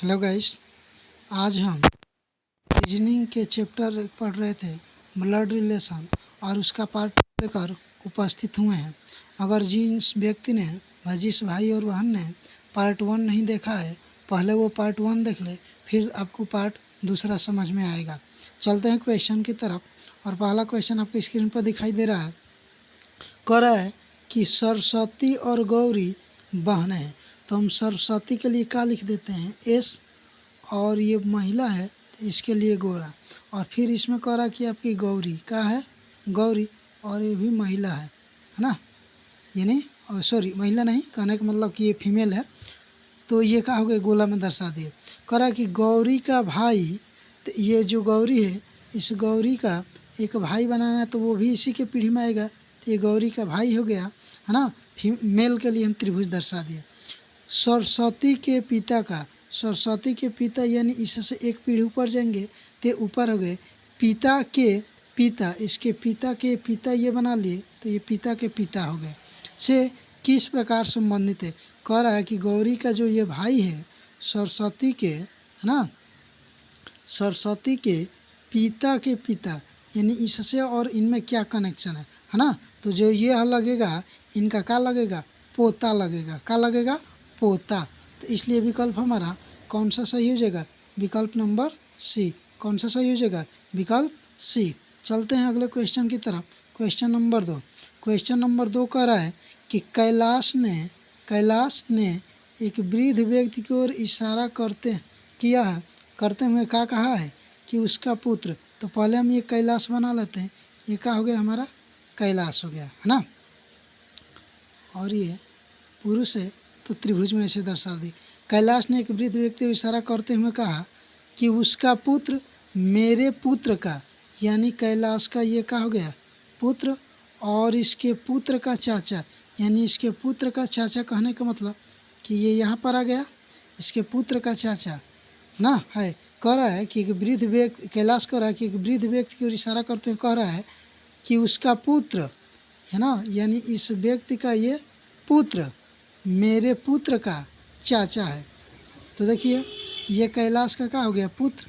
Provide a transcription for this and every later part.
Hello guys, आज हम reasoning के चैप्टर पढ़ रहे थे ब्लड रिलेशन और उसका पार्ट लेकर उपस्थित हुए हैं। अगर जिस व्यक्ति ने जिस भाई और बहन ने पार्ट 1 नहीं देखा है, पहले वो पार्ट 1 देख ले, फिर आपको पार्ट दूसरा समझ में आएगा। चलते हैं क्वेश्चन की तरफ और पहला क्वेश्चन आपकी स्क्रीन पर दिखाई दे रहा है। कह रहा है कि सरस्वती और गौरी बहनें हैं, तो हम सरस्वती के लिए क्या लिख देते हैं, एस, और ये महिला है तो इसके लिए गोरा। और फिर इसमें कह रहा कि आपकी गौरी क्या है, गौरी, और ये भी महिला है ना, यानी सॉरी महिला नहीं, कहने का मतलब कि ये फीमेल है, तो ये क्या हो गया, गोला में दर्शा दिए। कह रहा कि गौरी का भाई, तो ये जो गौरी है इस गौरी का एक भाई बनाना है, तो वो भी इसी के पीढ़ी में आएगा, तो ये गौरी का भाई हो गया है ना। मेल के लिए हम त्रिभुज दर्शा दिए। सरस्वती के पिता का, सरस्वती के पिता यानी इससे एक पीढ़ी ऊपर जाएंगे तो ऊपर हो गए पिता के पिता, इसके पिता के पिता ये बना लिए तो ये पिता के पिता हो गए। से किस प्रकार संबंधित है, कह रहा है कि गौरी का जो ये भाई है सरस्वती के, है ना, सरस्वती के पिता के पिता यानी इससे और इनमें क्या कनेक्शन है ना। तो जो ये लगेगा इनका क्या लगेगा, पोता लगेगा, क्या लगेगा, पोता। तो इसलिए विकल्प हमारा कौन सा सही हो जाएगा, विकल्प नंबर सी। कौन सा सही हो जाएगा, विकल्प सी। चलते हैं अगले क्वेश्चन की तरफ। Question number 2। क्वेश्चन नंबर 2 कह रहा है कि कैलाश ने एक वृद्ध व्यक्ति की ओर इशारा करते हुए क्या कहा है कि उसका पुत्र। तो पहले हम ये कैलाश बना लेते हैं, ये क्या हो गया हमारा, कैलाश हो गया है ना, और ये पुरुष है तो त्रिभुज में ऐसे दर्शा दी। कैलाश ने एक वृद्ध व्यक्ति को इशारा करते हुए कहा कि उसका पुत्र मेरे पुत्र का, यानी कैलाश का ये क्या हो गया, पुत्र, और इसके पुत्र का चाचा, यानी इसके पुत्र का चाचा कहने का मतलब कि ये यहाँ पर आ गया, इसके पुत्र का चाचा है ना है। कह रहा है कि एक वृद्ध व्यक्ति, कैलाश कह रहा है कि एक वृद्ध व्यक्ति की ओर इशारा करते हुए कह रहा है कि उसका पुत्र है ना, यानी इस व्यक्ति का ये पुत्र मेरे पुत्र का चाचा है। तो देखिए ये कैलाश का क्या हो गया, पुत्र,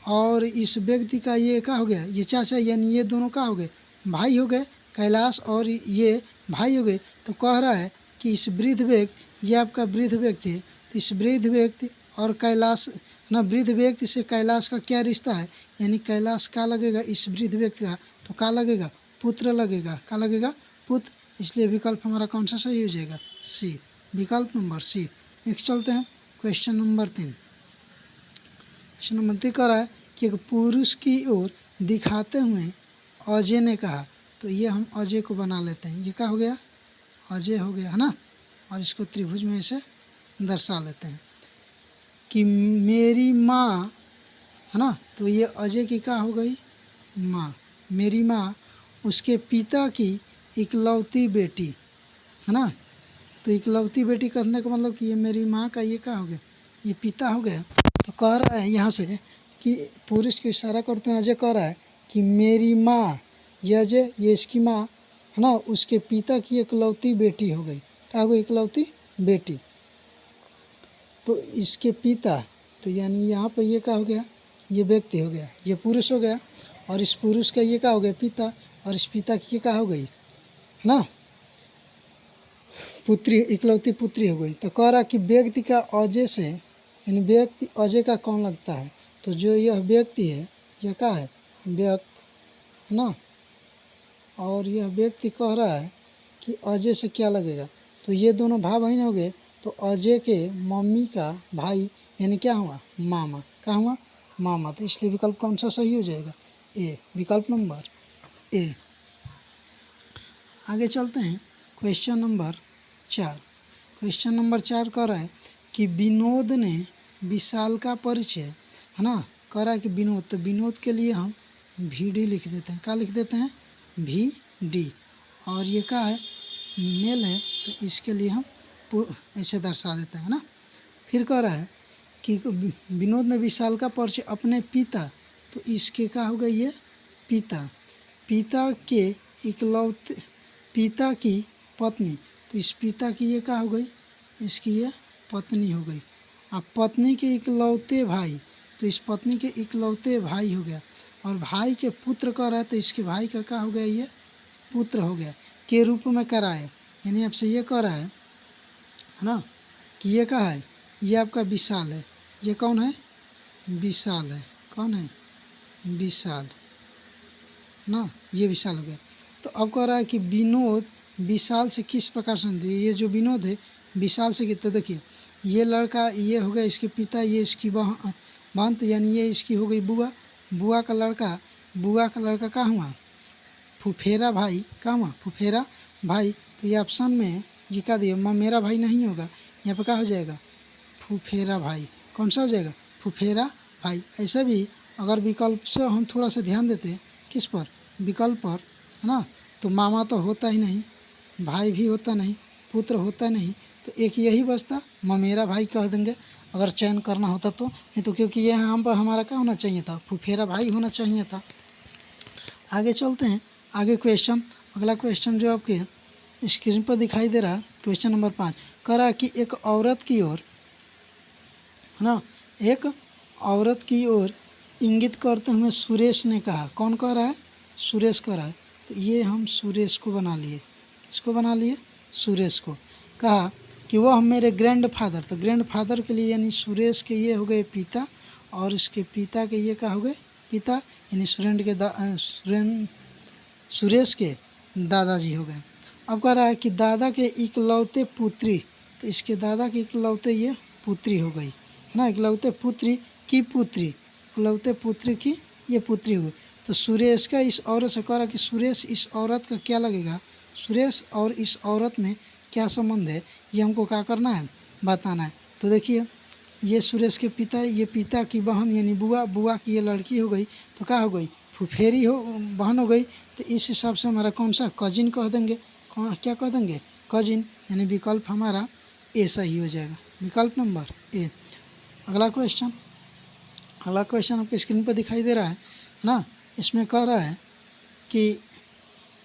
और इस व्यक्ति का ये क्या हो गया, ये चाचा, यानी ये दोनों क्या हो गए, भाई हो गए, कैलाश और ये भाई हो गए। तो कह रहा है कि इस वृद्ध व्यक्ति, ये आपका वृद्ध व्यक्ति है, तो इस वृद्ध व्यक्ति और कैलाश ना, वृद्ध व्यक्ति से कैलाश का क्या रिश्ता है, यानी कैलाश क्या लगेगा इस वृद्ध व्यक्ति का, तो क्या लगेगा, पुत्र लगेगा, क्या लगेगा, पुत्र। इसलिए विकल्प हमारा कौन सा सही हो जाएगा, सी, विकल्प नंबर सी। नेक्स्ट चलते हैं क्वेश्चन नंबर 3। क्वेश्चन नंबर 3 कह रहा है कि एक पुरुष की ओर दिखाते हुए अजय ने कहा, तो ये हम अजय को बना लेते हैं, ये क्या हो गया, अजय हो गया है ना, और इसको त्रिभुज में ऐसे दर्शा लेते हैं कि मेरी माँ, है ना, तो ये अजय की क्या हो गई, माँ, मेरी माँ उसके पिता की इकलौती बेटी, है ना। तो इकलौती बेटी कहने का मतलब कि ये मेरी माँ का ये क्या हो गया, ये पिता हो गया। तो कह रहा है यहाँ से कि पुरुष को इशारा करते हैं, अजय कह रहा है कि मेरी माँ, ये अजय, ये इसकी माँ है ना, उसके पिता की इकलौती बेटी हो गई, क्या हो गई, इकलौती बेटी। तो इसके पिता, तो यानी यहाँ पर ये क्या हो गया, ये व्यक्ति हो गया, ये पुरुष हो गया, और इस पुरुष का ये क्या हो गया, पिता, और इस पिता की ये क्या हो गई, है ना, पुत्री, इकलौती पुत्री हो गई। तो कह रहा कि व्यक्ति का अजय से, यानी व्यक्ति अजय का कौन लगता है, तो जो यह व्यक्ति है यह क्या है, व्यक्ति है ना, और यह व्यक्ति कह रहा है कि अजय से क्या लगेगा, तो ये दोनों भाई बहन हो गए, तो अजय के मम्मी का भाई यानी क्या हुआ, मामा, क्या हुआ, मामा। तो इसलिए विकल्प कौन सा सही हो जाएगा, ए, विकल्प नंबर ए। आगे चलते हैं क्वेश्चन नंबर 4। क्वेश्चन नंबर 4 कह रहा है कि विनोद ने विशाल का परिचय, है ना, कह रहा है कि विनोद, तो विनोद के लिए हम वी डी लिख देते हैं, क्या लिख देते हैं, वी डी, और ये क्या है, मेल है, तो इसके लिए हम ऐसे दर्शा देते हैं ना। फिर कह रहा है कि विनोद ने विशाल का परिचय अपने पिता, तो इसके क्या हो गई, ये पिता, पिता के इकलौते, पिता की पत्नी, तो इस पिता की ये क्या हो गई, इसकी ये पत्नी हो गई, अब पत्नी के इकलौते भाई, तो इस पत्नी के इकलौते भाई हो गया, और भाई के पुत्र कह रहा है तो इसके भाई का क्या हो गया, ये पुत्र हो गया, के रूप में कराए, यानी आपसे ये कह रहा है ना कि ये क्या है, ये आपका विशाल है, ये कौन है, विशाल है, कौन है, विशाल, है ना, ये विशाल हो गया। तो अब कह रहा है कि विनोद विशाल से किस प्रकार से, ये जो विनोद है विशाल से कितना, देखिए ये लड़का ये हो गया इसके पिता, ये इसकी बहन, तो यानी ये इसकी हो गई बुआ, बुआ का लड़का क्या हुआ, फुफेरा भाई, क्या हुआ, फुफेरा भाई। तो ये ऑप्शन में ये क्या दिया, मेरा भाई नहीं होगा, यहाँ पे क्या हो जाएगा, फुफेरा भाई, कौन सा हो जाएगा, फुफेरा भाई। ऐसे भी अगर विकल्प से हम थोड़ा सा ध्यान देते हैं, किस पर, विकल्प पर, है ना, तो मामा तो होता ही नहीं, भाई भी होता नहीं, पुत्र होता नहीं, तो एक यही बचता, ममेरा भाई कह देंगे अगर चयन करना होता तो, नहीं तो क्योंकि ये हम पर हमारा क्या होना चाहिए था, फुफेरा भाई होना चाहिए था। आगे चलते हैं, आगे क्वेश्चन, अगला क्वेश्चन जो आपके स्क्रीन पर दिखाई दे रहा है, क्वेश्चन नंबर 5, कह रहा है कि एक औरत की ओर, है ना, एक औरत की ओर इंगित करते हुए सुरेश ने कहा, कौन कह रहा है, सुरेश कह रहा है, तो ये हम सुरेश को बना लिए, किसको बना लिए, सुरेश को। कहा कि वह मेरे ग्रैंडफादर, तो ग्रैंडफादर के लिए यानी सुरेश के ये हो गए पिता, और इसके पिता के ये क्या हो गए, पिता, यानी सुरेश के दादाजी हो गए। अब कह रहा है कि दादा के इकलौते पुत्री, तो इसके दादा के इकलौते ये पुत्री हो गई, है ना, इकलौते पुत्री की पुत्री, इकलौते पुत्री की ये पुत्री हुई। तो सुरेश का इस औरत से कह रहा कि सुरेश इस औरत का क्या लगेगा, सुरेश और इस औरत में क्या संबंध है, ये हमको क्या करना है, बताना है। तो देखिए ये सुरेश के पिता, ये पिता की बहन यानी बुआ, बुआ की ये लड़की हो गई, तो क्या हो गई, फुफेरी हो बहन हो गई। तो इस हिसाब से हमारा कौन सा, कजिन कह देंगे, कौन क्या कह देंगे, कजिन, यानी विकल्प हमारा ए सही हो जाएगा, विकल्प नंबर ए। अगला क्वेश्चन, अगला क्वेश्चन आपके स्क्रीन पर दिखाई दे रहा है ना, इसमें कह रहा है कि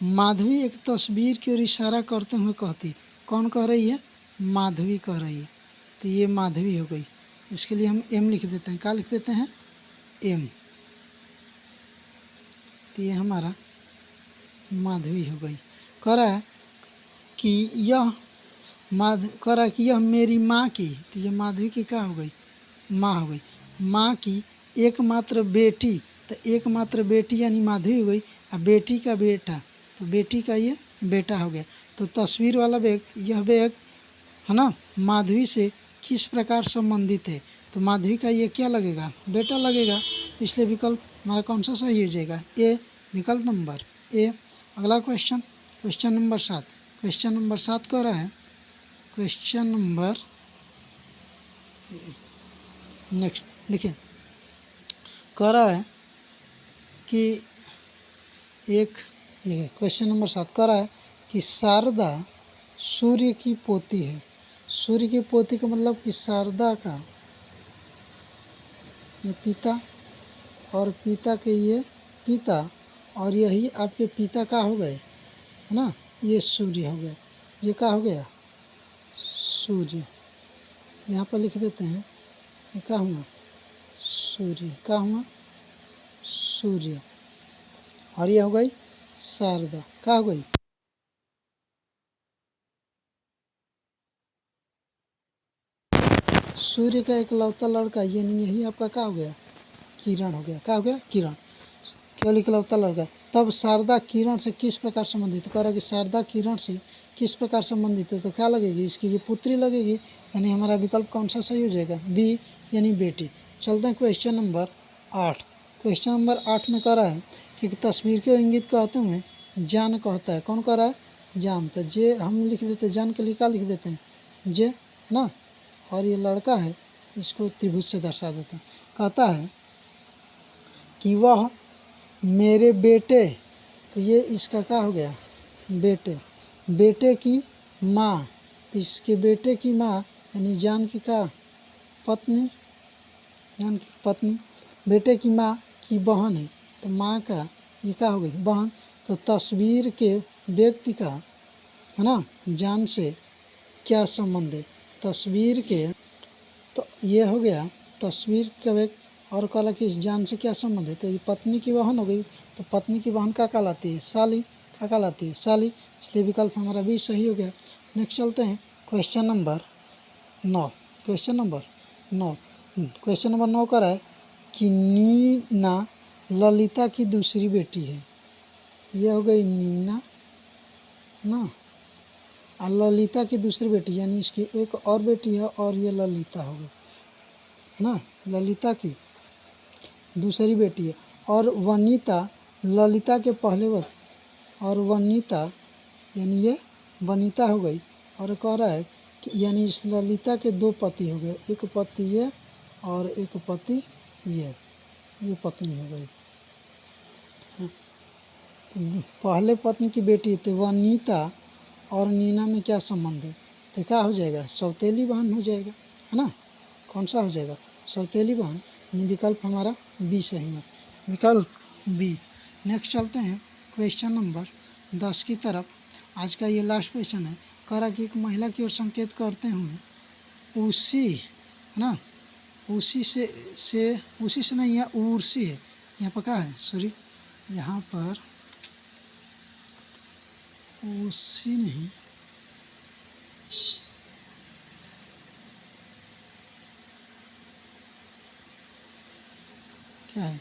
माधवी एक तस्वीर की ओर इशारा करते हुए कहती, कौन कह रही है, माधवी कह रही है, तो ये माधवी हो गई, इसके लिए हम एम लिख देते हैं, क्या लिख देते हैं, एम, तो ये हमारा माधवी हो गई। कह रहा है कि यह कह रहा है कि यह मेरी माँ की, तो ये माधवी की क्या हो गई, माँ हो गई, माँ की एकमात्र बेटी, तो एकमात्र बेटी यानी माधवी हो गई, और बेटी का बेटा, तो बेटी का ये बेटा हो गया। तो तस्वीर वाला व्यक्ति, यह व्यक्ति, है ना, माधवी से किस प्रकार संबंधित है, तो माधवी का ये क्या लगेगा, बेटा लगेगा, इसलिए विकल्प हमारा कौन सा सही हो जाएगा, ए, विकल्प नंबर ए। अगला question, question number 7, question number 7 कह रहा है, क्वेश्चन नंबर नेक्स्ट देखिए, कह रहा है कि एक, देखिए क्वेश्चन नंबर 7 कह रहा है कि शारदा सूर्य की पोती है, सूर्य की पोती का मतलब कि शारदा का ये पिता, और पिता के ये पिता, और यही आपके पिता का हो गए, है ना, ये सूर्य हो गया, ये क्या हो गया, सूर्य, यहाँ पर लिख देते हैं, ये क्या हुआ, सूर्य, क्या हुआ, सूर्य, और ये हो गई शारदा, क्या हो गई, सूर्य का इकलौता लड़का, यानी यही आपका क्या हो गया, किरण हो गया, क्या हो गया, किरण, केवल इकलौता लड़का। तब शारदा किरण से किस प्रकार संबंधित, कह रहा है कि शारदा किरण से किस प्रकार संबंधित है, तो क्या लगेगी, इसकी ये पुत्री लगेगी, यानी हमारा विकल्प कौन सा सही हो जाएगा, बी, यानी बेटी। चलते हैं क्वेश्चन नंबर 8, क्वेश्चन नंबर 8 में कह रहा है कि तस्वीर के इंगित कहते हुए जान कहता है, कौन कह रहा है, जान, तो जे हम लिख देते हैं, जान के लिए क्या लिख देते हैं, जे, है ना, और ये लड़का है, इसको त्रिभुज से दर्शा देते हैं। कहता है कि वह मेरे बेटे, तो ये इसका क्या हो गया, बेटे, बेटे की माँ, तो इसके बेटे की माँ यानी जान की क्या पत्नी, जान की पत्नी, बेटे की माँ की बहन है, तो माँ का ये क्या हो गई, बहन। तो तस्वीर के व्यक्ति का, है ना, जान से क्या संबंध है, तस्वीर के, तो ये हो गया तस्वीर का एक, और कहला कि इस जान से क्या संबंध है, तो ये पत्नी की बहन हो गई, तो पत्नी की बहन क्या कहलाती है, साली, क्या कहलाती है, साली, इसलिए विकल्प हमारा भी सही हो गया। नेक्स्ट चलते हैं question number 9। Question number 9, question number 9 कर रहा है कि नीना ललिता की दूसरी बेटी है। ये हो गई नीना ना, और ललिता की दूसरी बेटी यानी इसकी एक और बेटी है, और ये ललिता हो गई, है ना, ललिता की दूसरी बेटी है। और वनिता ललिता के पहले वत, और वनिता यानी ये वनिता हो गई। और कह रहा है कि यानी इस ललिता के दो पति हो गए, एक पति ये और एक पति ये पत्नी हो गई। तो पहले पत्नी की बेटी तो वनिता और नीना में क्या संबंध है, तो क्या हो जाएगा, सौतेली बहन हो जाएगा, है ना। कौन सा हो जाएगा, सौतेली बहन, यानी विकल्प हमारा बी सही है, विकल्प बी। नेक्स्ट चलते हैं क्वेश्चन नंबर 10 की तरफ। आज का ये लास्ट क्वेश्चन है। कह रहा कि एक महिला की ओर संकेत करते हुए उसी, है ना, उसी से नहीं, यहाँ उर्सी है, यहाँ पर क्या है, सॉरी, यहाँ पर उसी नहीं, क्या है,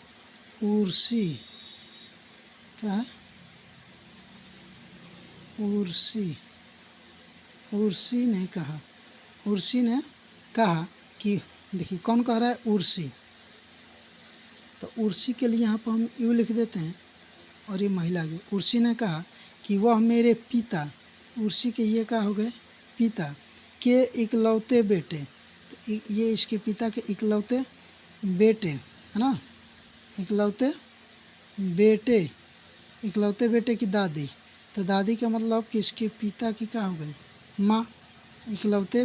उर्सी, क्या है, उर्सी ने कहा, उर्सी ने कहा कि, देखिए कौन कह रहा है, उर्सी, तो उर्सी के लिए यहाँ पर हम यू लिख देते हैं, और ये महिला की, उर्सी ने कहा कि वह मेरे पिता, उर्सी के ये क्या हो गए, पिता के इकलौते बेटे, तो ये इसके पिता के इकलौते बेटे, है ना, इकलौते बेटे की दादी, तो दादी का मतलब कि इसके पिता की क्या हो गई, माँ, इकलौते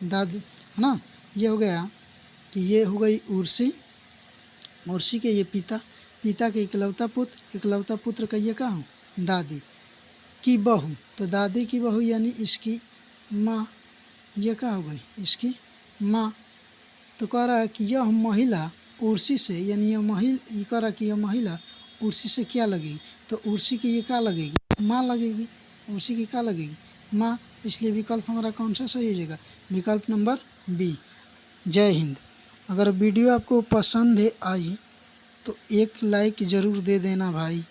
दादी, है ना। ये हो गया कि ये हो गई उर्सी के ये पिता के इकलौता पुत्र का ये क्या हो, दादी की बहू, तो दादी की बहू यानी इसकी माँ, ये क्या हो गई, इसकी माँ। तो कह रहा है कि यह महिला उर्सी से, यानी ये कह रहा है कि यह महिला उर्सी से क्या लगेगी, तो उर्सी की ये क्या लगेगी, माँ लगेगी, उर्सी की क्या लगेगी, माँ, इसलिए विकल्प हमारा कौन सा सही हो जाएगा, विकल्प नंबर बी। जय हिंद। अगर वीडियो आपको पसंद है आई तो एक लाइक ज़रूर दे देना भाई।